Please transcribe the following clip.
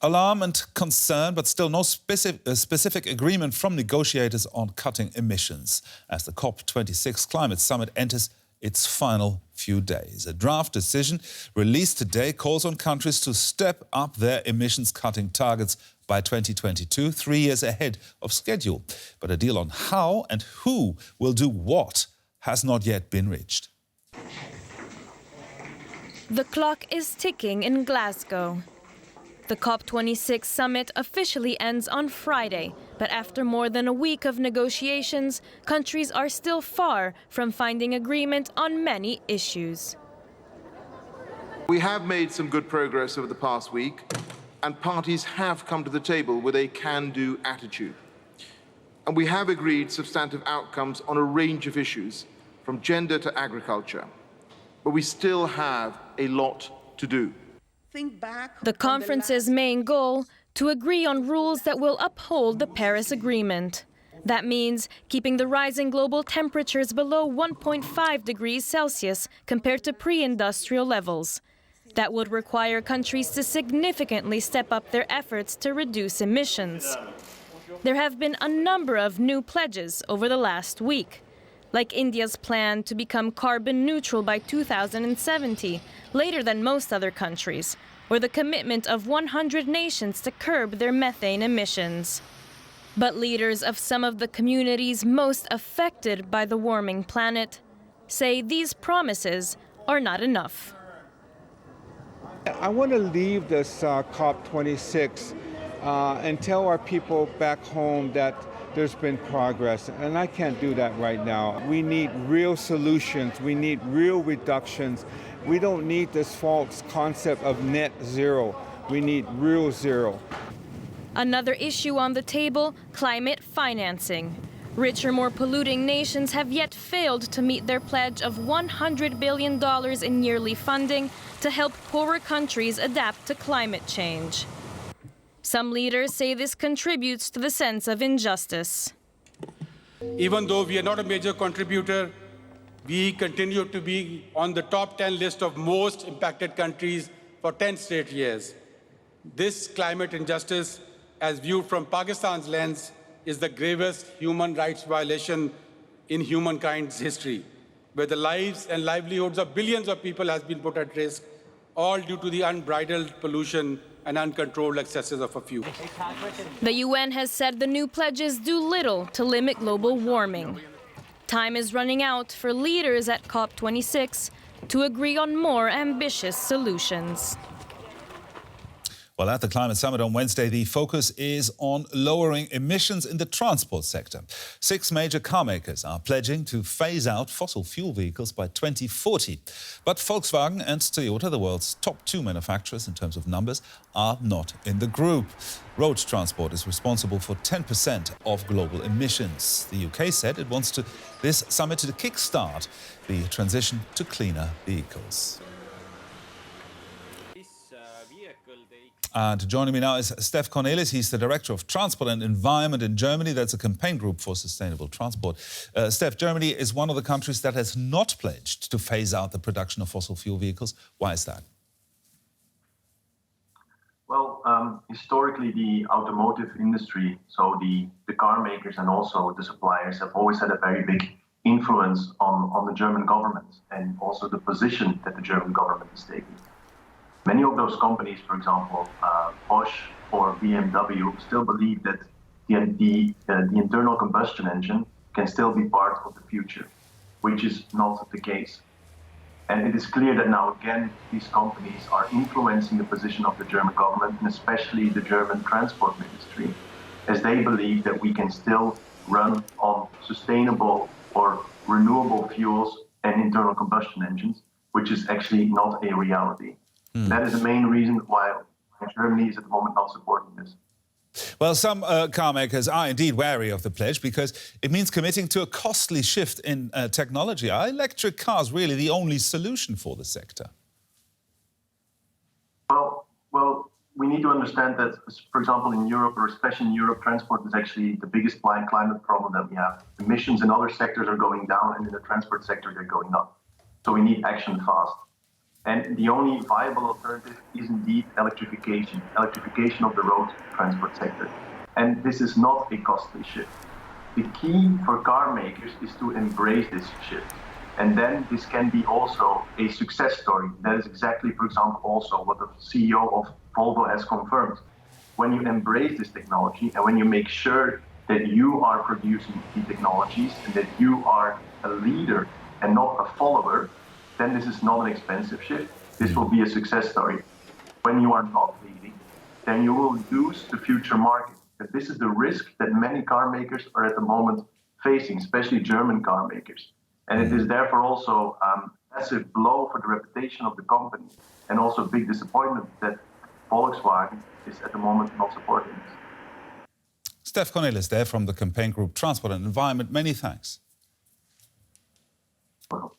Alarm and concern, but still no specific agreement from negotiators on cutting emissions as the COP26 climate summit enters its final few days. A draft decision released today calls on countries to step up their emissions cutting targets by 2022, 3 years ahead of schedule. But a deal on how and who will do what has not yet been reached. The clock is ticking in Glasgow. The COP26 summit officially ends on Friday, but after more than a week of negotiations, countries are still far from finding agreement on many issues. We have made some good progress over the past week, and parties have come to the table with a can-do attitude. And we have agreed substantive outcomes on a range of issues, from gender to agriculture. But we still have a lot to do. The conference's main goal, to agree on rules that will uphold the Paris Agreement. That means keeping the rising global temperatures below 1.5 degrees Celsius compared to pre-industrial levels. That would require countries to significantly step up their efforts to reduce emissions. There have been a number of new pledges over the last week, like India's plan to become carbon neutral by 2070, later than most other countries, or the commitment of 100 nations to curb their methane emissions. But leaders of some of the communities most affected by the warming planet say these promises are not enough. I want to leave this COP26 and tell our people back home that there's been progress, and I can't do that right now. We need real solutions. We need real reductions. We don't need this false concept of net zero. We need real zero. Another issue on the table, climate financing. Richer, more polluting nations have yet failed to meet their pledge of $100 billion in yearly funding to help poorer countries adapt to climate change. Some leaders say this contributes to the sense of injustice. Even though we are not a major contributor, we continue to be on the top 10 list of most impacted countries for 10 straight years. This climate injustice, as viewed from Pakistan's lens, is the gravest human rights violation in humankind's history, where the lives and livelihoods of billions of people has been put at risk, all due to the unbridled pollution and uncontrolled excesses of a few. The UN has said the new pledges do little to limit global warming. Time is running out for leaders at COP26 to agree on more ambitious solutions. Well, at the climate summit on Wednesday, the focus is on lowering emissions in the transport sector. 6 major car makers are pledging to phase out fossil fuel vehicles by 2040. But Volkswagen and Toyota, the world's top 2 manufacturers in terms of numbers, are not in the group. Road transport is responsible for 10% of global emissions. The UK said it wants this summit to kickstart the transition to cleaner vehicles. And joining me now is Steph Cornelis. He's the Director of Transport and Environment in Germany. That's a campaign group for sustainable transport. Steph, Germany is one of the countries that has not pledged to phase out the production of fossil fuel vehicles. Why is that? Well, historically, the automotive industry, so the car makers and also the suppliers, have always had a very big influence on the German government and also the position that the German government is taking. Many of those companies, for example, Bosch or BMW, still believe that the internal combustion engine can still be part of the future, which is not the case. And it is clear that now again, these companies are influencing the position of the German government and especially the German transport ministry, as they believe that we can still run on sustainable or renewable fuels and internal combustion engines, which is actually not a reality. That is the main reason why Germany is at the moment not supporting this. Well, some car makers are indeed wary of the pledge because it means committing to a costly shift in technology. Are electric cars really the only solution for the sector? Well, we need to understand that, for example, in Europe, or especially in Europe, transport is actually the biggest climate problem that we have. Emissions in other sectors are going down, and in the transport sector, they're going up. So we need action fast. And the only viable alternative is indeed electrification of the road transport sector. And this is not a costly shift. The key for car makers is to embrace this shift. And then this can be also a success story. That is exactly, for example, also what the CEO of Volvo has confirmed. When you embrace this technology and when you make sure that you are producing the technologies and that you are a leader and not a follower, then this is not an expensive shift. This will be a success story. When you are not leading, then you will lose the future market. But this is the risk that many car makers are at the moment facing, especially German car makers. And it is therefore also a massive blow for the reputation of the company and also a big disappointment that Volkswagen is at the moment not supporting this. Steph Cornelis there from the campaign group Transport and Environment. Many thanks. Welcome.